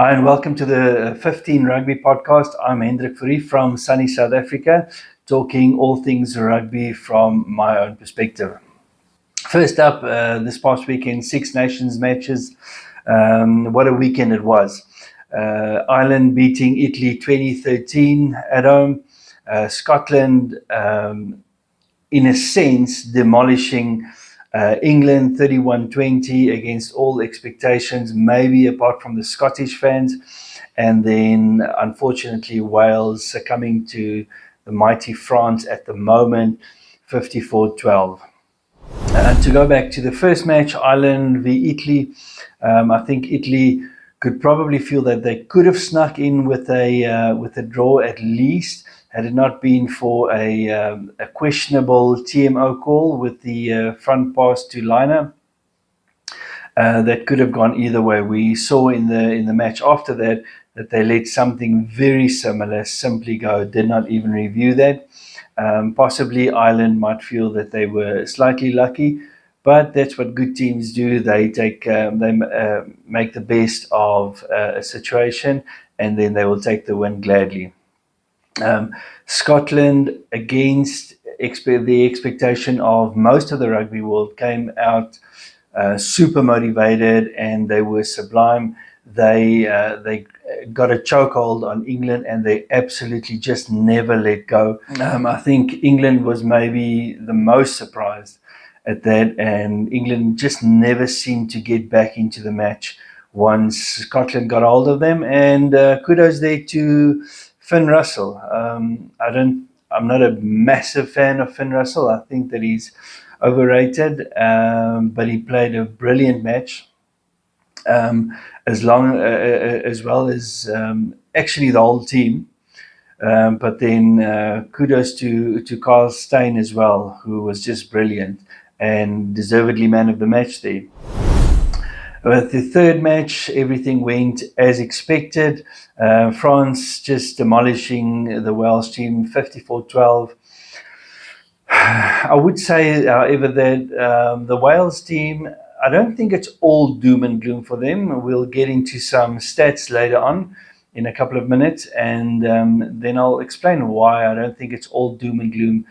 Hi, and welcome to the 15 Rugby podcast. I'm Hendrik Fourie from sunny South Africa, talking all things rugby from my own perspective. First up, this past weekend, Six Nations matches. What a weekend it was. Ireland beating Italy 2013 at home. Scotland, in a sense, demolishing England 31-20 against all expectations, maybe apart from the Scottish fans. And then, unfortunately, Wales succumbing to the mighty France at the moment, 54-12. To go back to the first match, Ireland v Italy, I think Italy could probably feel that they could have snuck in with a draw at least, had it not been for a questionable TMO call with the front pass to Liner. That could have gone either way. We saw in the match after that they let something very similar simply go, did not even review that. Possibly Ireland might feel that they were slightly lucky, but that's what good teams do. They make the best of a situation, and then they will take the win gladly. Scotland, against the expectation of most of the rugby world, came out super motivated, and they were sublime. They got a chokehold on England, and they absolutely just never let go. I think England was maybe the most surprised at that, and England just never seemed to get back into the match once Scotland got hold of them. And kudos there to Finn Russell. I'm not a massive fan of Finn Russell. I think that he's overrated, but he played a brilliant match. As well as actually the whole team. But then kudos to Carl Steyn as well, who was just brilliant and deservedly man of the match there. With the third match, everything went as expected. France just demolishing the Wales team, 54-12. I would say, however, that the Wales team, I don't think it's all doom and gloom for them. We'll get into some stats later on in a couple of minutes, and then I'll explain why I don't think it's all doom and gloom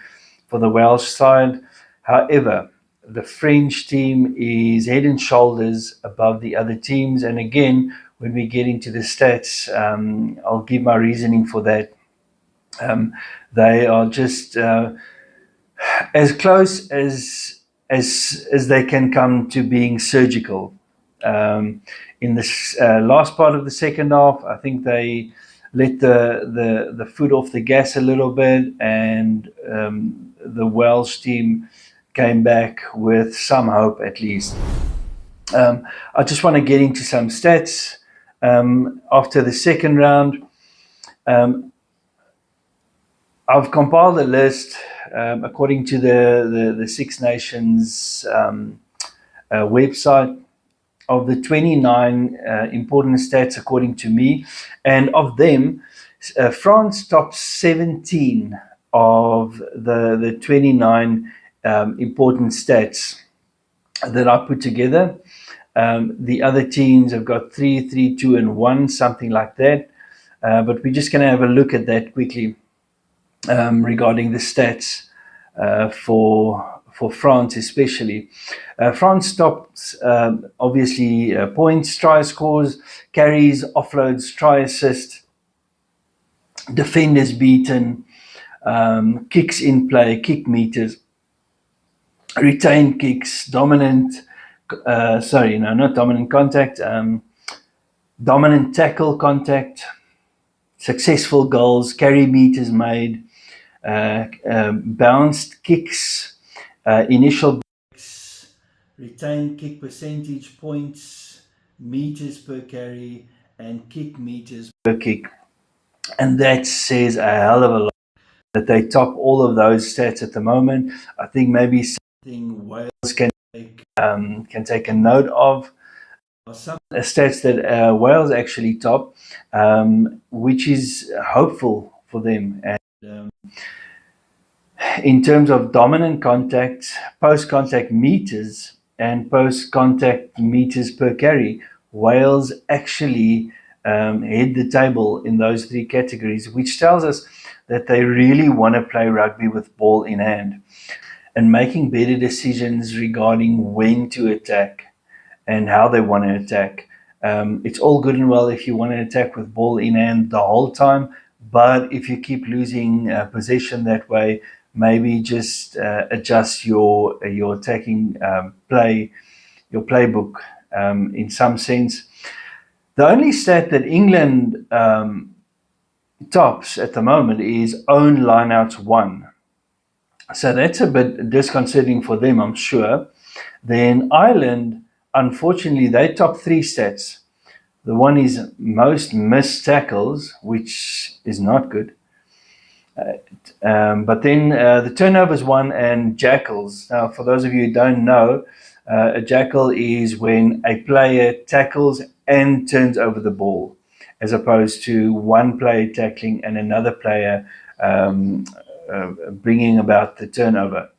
for the Welsh side. However, the French team is head and shoulders above the other teams, and again, when we get into the stats, I'll give my reasoning for that. They are just as close as they can come to being surgical. In this last part of the second half, I think they let the foot off the gas a little bit, and the Welsh team came back with some hope at least. I just want to get into some stats after the second round. I've compiled a list according to the Six Nations website of the 29 important stats according to me, and of them, France tops 17 of the 29 important stats that I put together. The other teams have got 3, 3, 2, and 1, something like that. But we're just going to have a look at that quickly regarding the stats for France especially. France tops obviously points, try scores, carries, offloads, try assist, defenders beaten, kicks in play, kick meters, retained kicks, dominant not dominant contact, dominant tackle contact, successful goals, carry meters made, bounced kicks, initial breaks, retained kick percentage, points, meters per carry, and kick meters per kick. And that says a hell of a lot that they top all of those stats at the moment. I think maybe something Wales can take a note of. Some stats that Wales actually top, which is hopeful for them. And in terms of dominant contact, post-contact meters, and post-contact meters per carry, Wales actually head the table in those three categories, which tells us that they really want to play rugby with ball in hand and making better decisions regarding when to attack and how they want to attack. It's all good and well if you want to attack with ball in hand the whole time, but if you keep losing possession that way, maybe just adjust your attacking play, your playbook in some sense. The only stat that England tops at the moment is own lineouts one. So that's a bit disconcerting for them, I'm sure. Then Ireland, unfortunately, they top three stats. The one is most missed tackles, which is not good. But then the turnovers one and jackals. Now, for those of you who don't know, a jackal is when a player tackles and turns over the ball, as opposed to one player tackling and another player bringing about the turnover.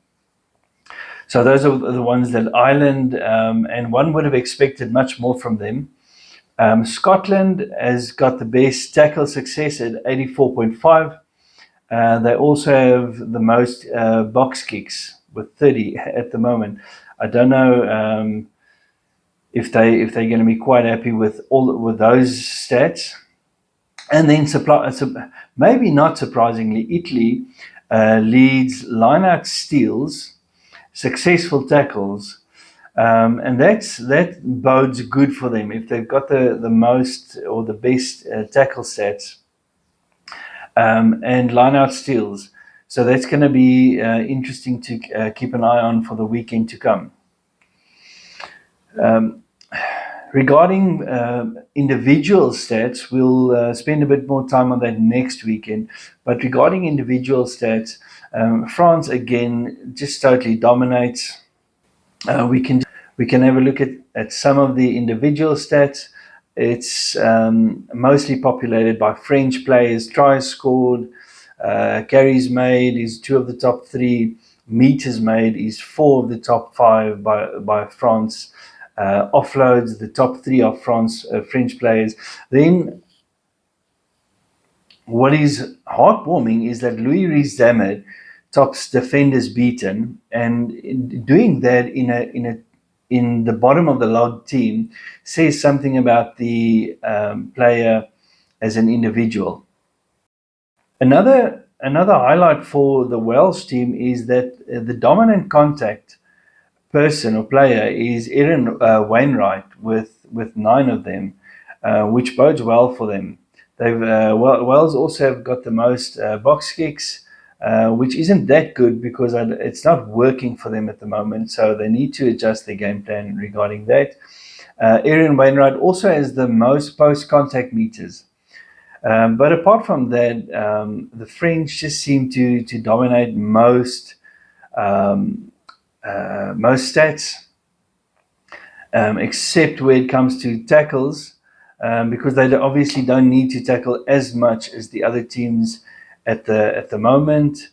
So those are the ones that Ireland, and one would have expected much more from them. Scotland has got the best tackle success at 84.5. They also have the most box kicks with 30 at the moment. I don't know if they're going to be quite happy with those stats. And then maybe not surprisingly, Italy leads line-out steals, successful tackles, and that bodes good for them if they've got the most or the best tackle stats and line-out steals. So that's going to be interesting to keep an eye on for the weekend to come. Regarding individual stats, we'll spend a bit more time on that next weekend. But regarding individual stats, France again just totally dominates. We can have a look at some of the individual stats. It's mostly populated by French players. Tries scored, carries made is 2 of the top 3. Meters made is 4 of the top 5 by France. Offloads, the top 3 of French players. Then what is heartwarming is that Louis Riz-Zamed tops defenders beaten, and doing that in the bottom of the log team says something about the player as an individual. Another highlight for the Welsh team is that the dominant contact person or player is Aaron Wainwright with 9 of them, which bodes well for them. Wales also have got the most box kicks, which isn't that good because it's not working for them at the moment. So they need to adjust their game plan regarding that. Aaron Wainwright also has the most post-contact meters. But apart from that, the French just seem to dominate most stats, except where it comes to tackles, because they obviously don't need to tackle as much as the other teams at the moment.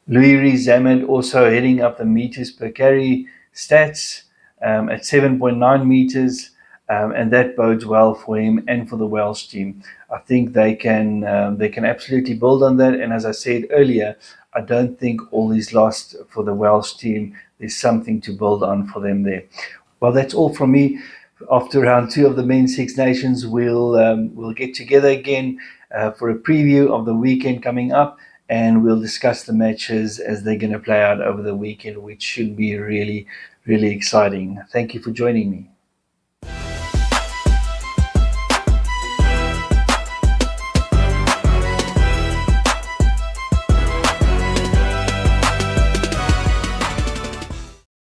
Louis Riz-Zamed also heading up the meters per carry stats at 7.9 meters, and that bodes well for him and for the Welsh team. I think they can absolutely build on that. And as I said earlier, I don't think all is lost for the Welsh team. There's something to build on for them there. Well, that's all from me. After round 2 of the Men's Six Nations, we'll get together again for a preview of the weekend coming up, and we'll discuss the matches as they're going to play out over the weekend, which should be really, really exciting. Thank you for joining me.